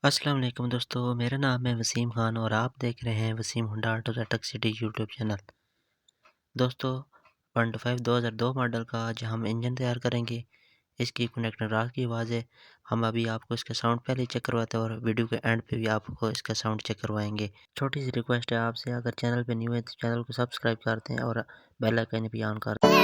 अस्सलाम वालेकुम दोस्तों, मेरा नाम है वसीम ख़ान और आप देख रहे हैं वसीम हुंडा auto tech city YouTube channel. दोस्तों 125 2002 मॉडल का आज हम इंजन तैयार करेंगे। इसकी कनेक्टर रात की आवाज़ है। हम अभी आपको इसका साउंड पहले चेक करवाते हैं और वीडियो के एंड पे भी आपको इसका साउंड चेक करवाएंगे। छोटी सी रिक्वेस्ट है आपसे, अगर चैनल पे न्यू है तो चैनल को सब्सक्राइब कर दें और बेल आइकन भी ऑन कर दें।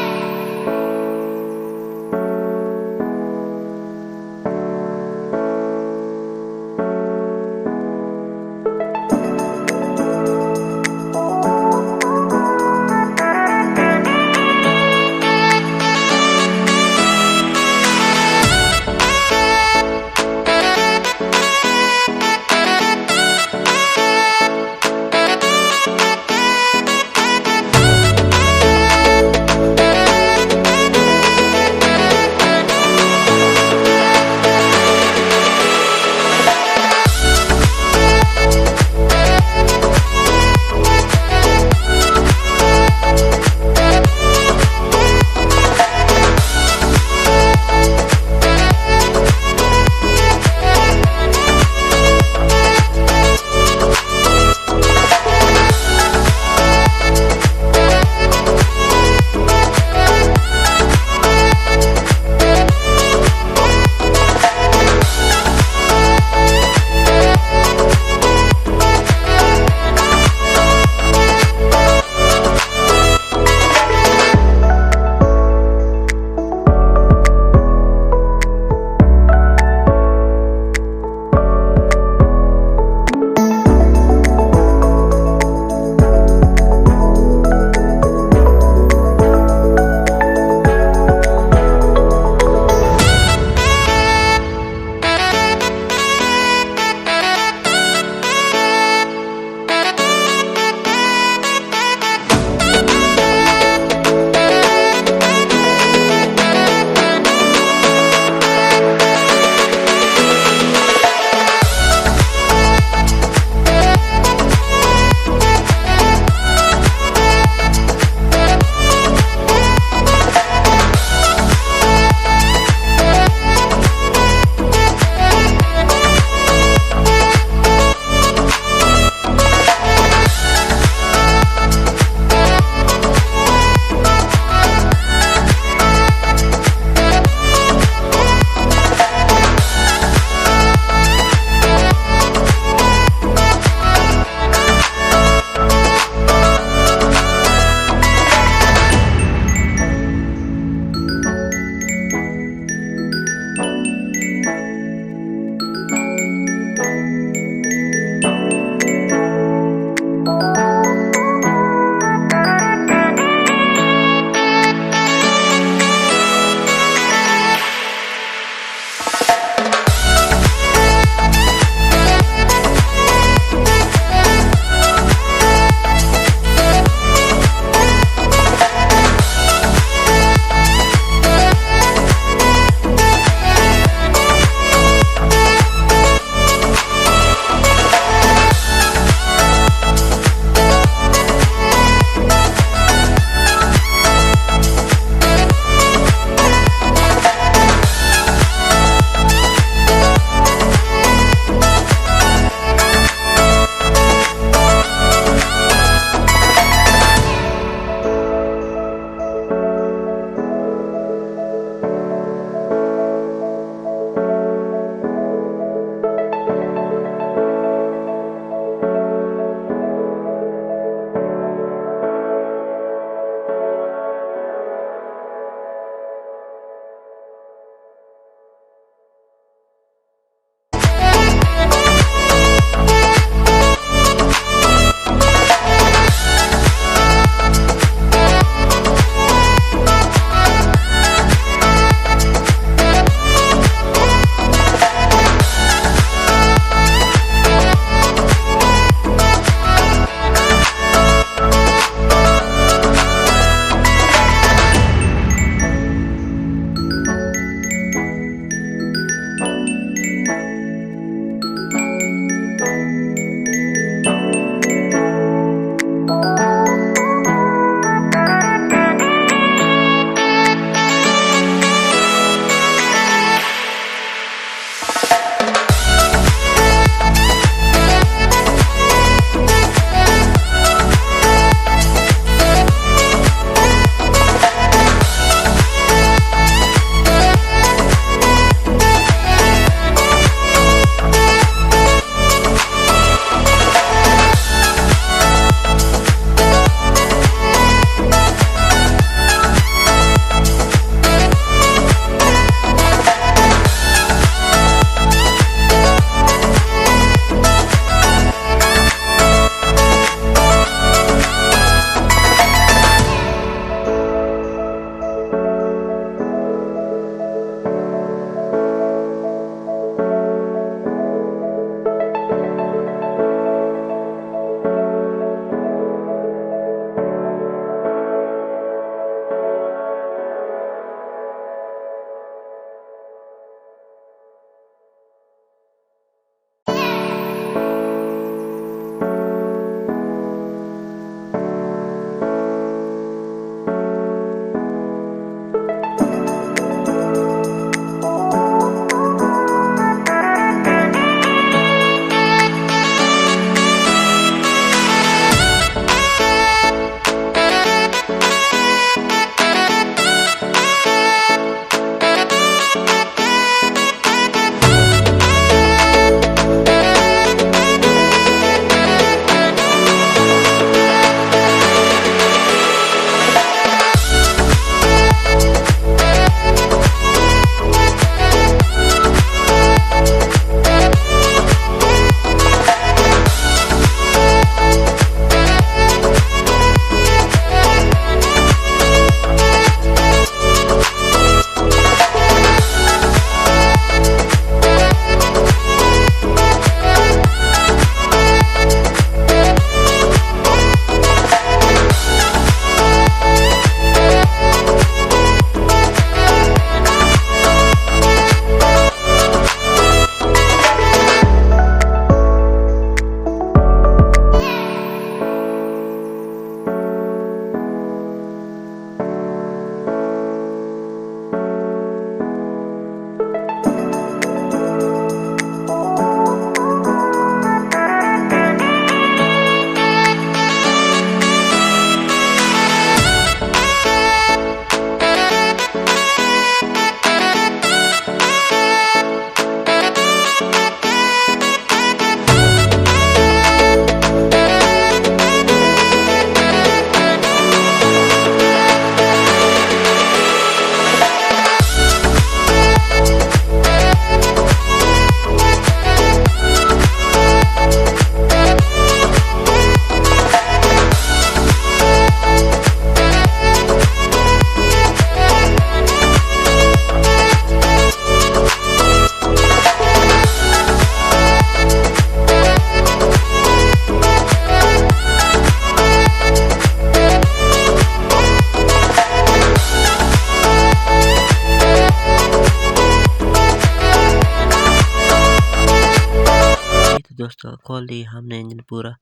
तो दोस्तों खोल लिया हमने इंजन पूरा।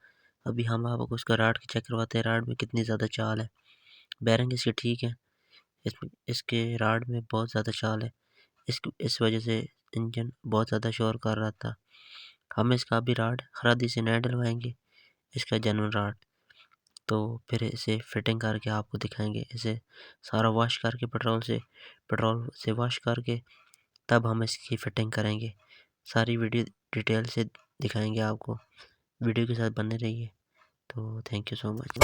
अभी हम आपको उसका राड की चेक करवाते हैं, राड में कितनी ज़्यादा चाल है। बैरिंग इसके ठीक है, इसके राड में बहुत ज़्यादा चाल है। इस वजह से इंजन बहुत ज़्यादा शोर कर रहा था। हम इसका अभी राड खरादी से नया डलवाएंगे, इसका जेन्युइन राड। तो फिर इसे फिटिंग करके आपको दिखाएंगे। इसे सारा वॉश करके पेट्रोल से वॉश करके तब हम इसकी फिटिंग करेंगे। सारी वीडियो डिटेल से दिखाएंगे आपको। वीडियो के साथ बने रहिए। तो थैंक यू सो मच।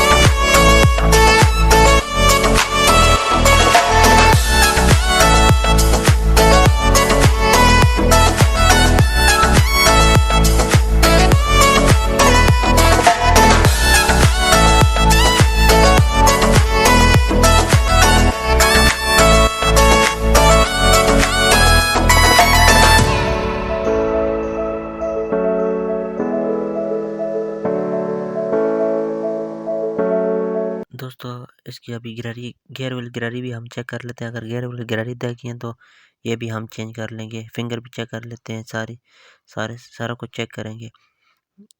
दोस्तों इसकी अभी गियर वाली गिरारी भी हम चेक कर लेते हैं। अगर गियर वाली गिरारी देखी है तो ये भी हम चेंज कर लेंगे। फिंगर भी चेक कर लेते हैं, सारा कुछ चेक करेंगे।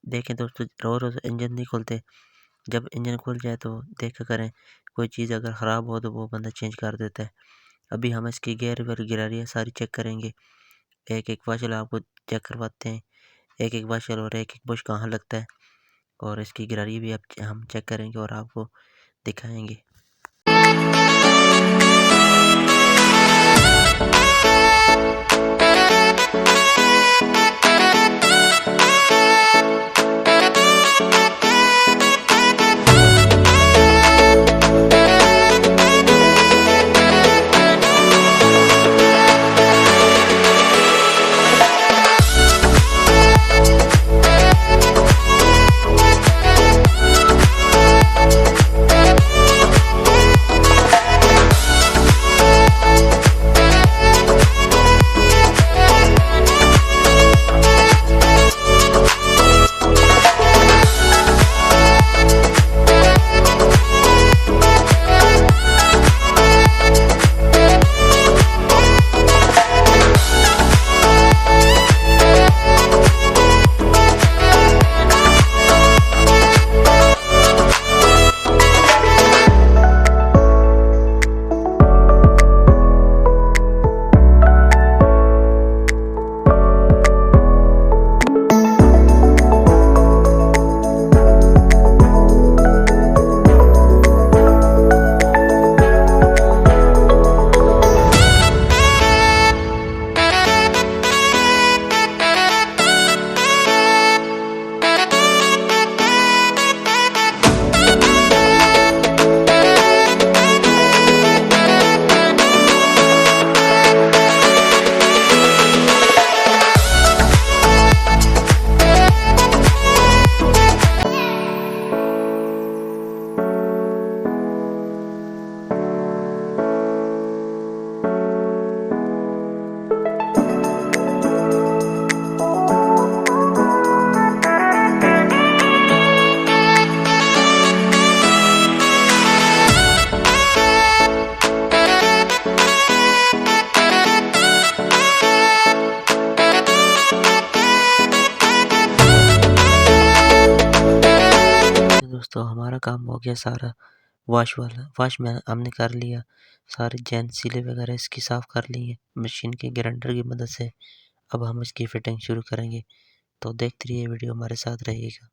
देखें दोस्तों, रोज़ इंजन नहीं खुलते। जब इंजन खुल जाए तो देखा करें, कोई चीज़ अगर ख़राब हो तो वो बंदा चेंज कर देता है। अभी हम इसकी गियर वाली गिरारी है सारी चेक करेंगे। एक वाशल आपको चेक करवाते हैं, एक वाशल और एक बुश कहाँ लगता है, और इसकी गिरारी भी अब हम चेक करेंगे और आपको दिखाएंगे। दोस्तों हमारा काम हो गया सारा। वॉश में हमने कर लिया। सारे जैन सीले वगैरह इसकी साफ़ कर ली है मशीन के ग्राइंडर की मदद से। अब हम इसकी फिटिंग शुरू करेंगे। तो देखते रहिए, वीडियो हमारे साथ रहेगा।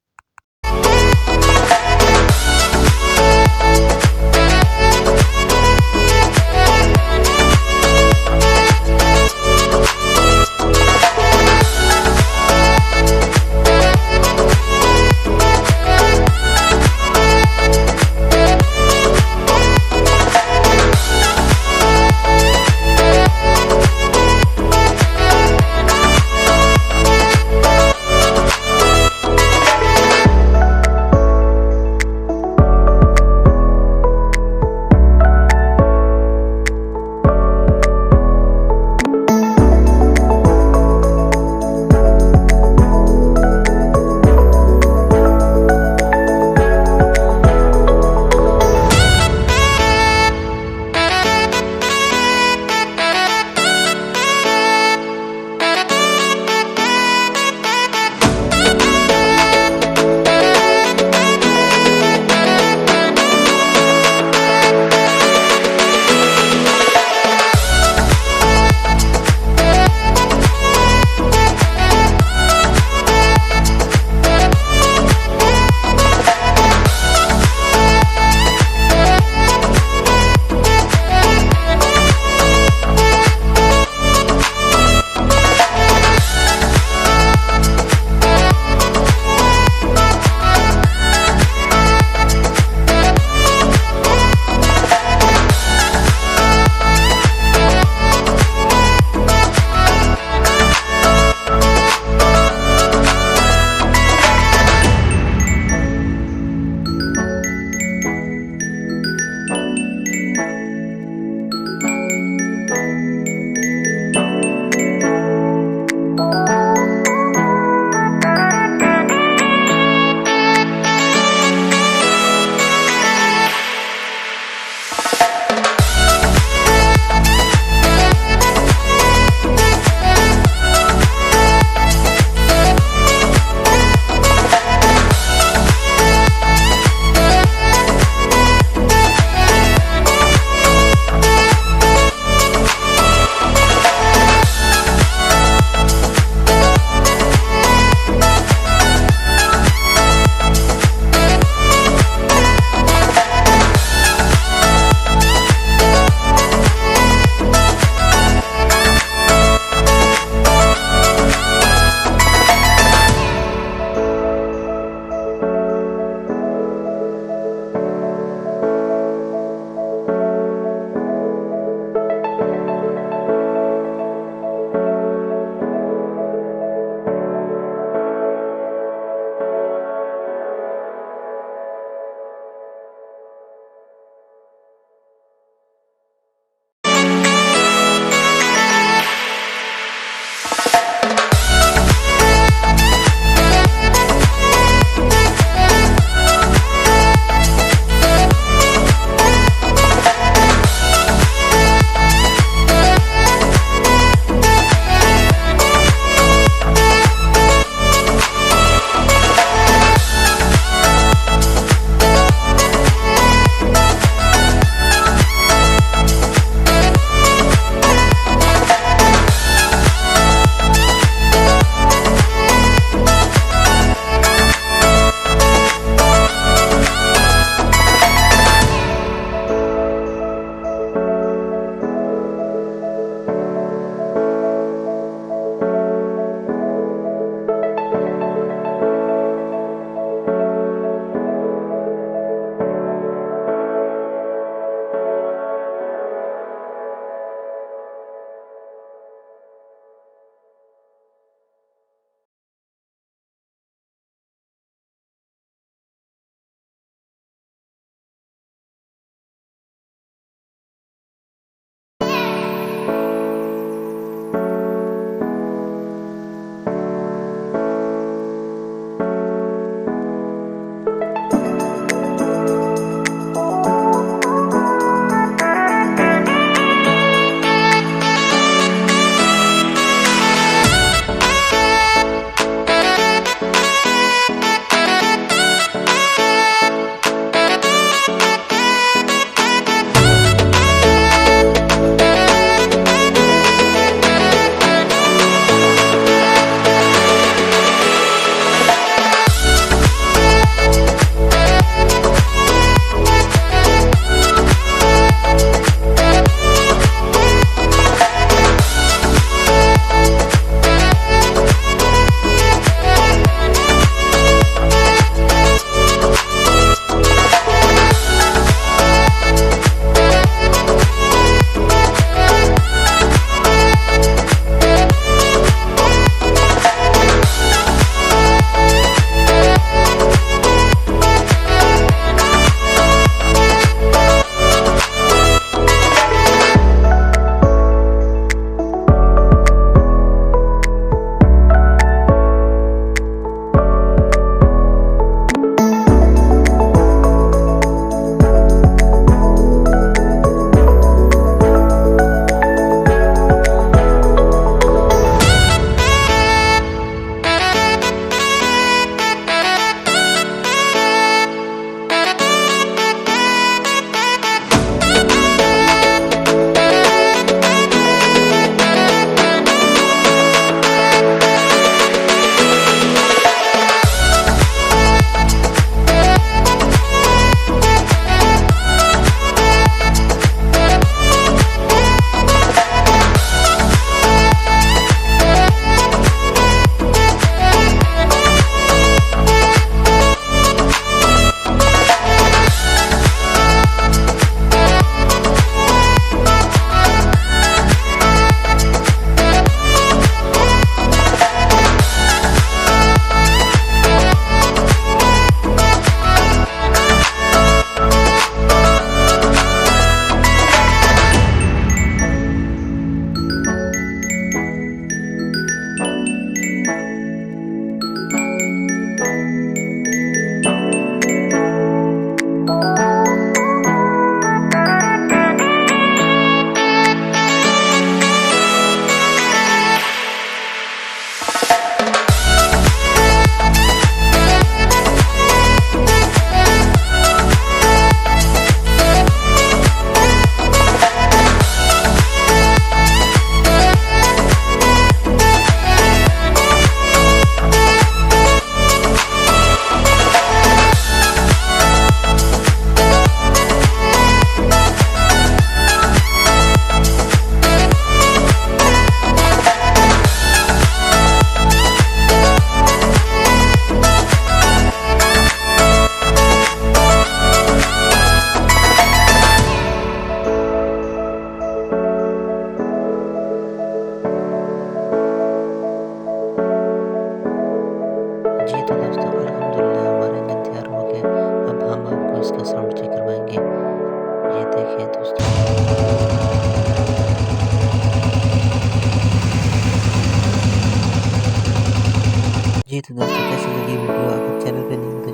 जी तो दोस्तों कैसी लगी वीडियो, अगर चैनल पे नहीं हो तो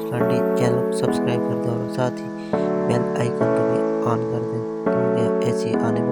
चैनल को सब्सक्राइब कर दें और साथ ही बेल आइकन को भी ऑन कर दें ताकि ऐसी आने वाली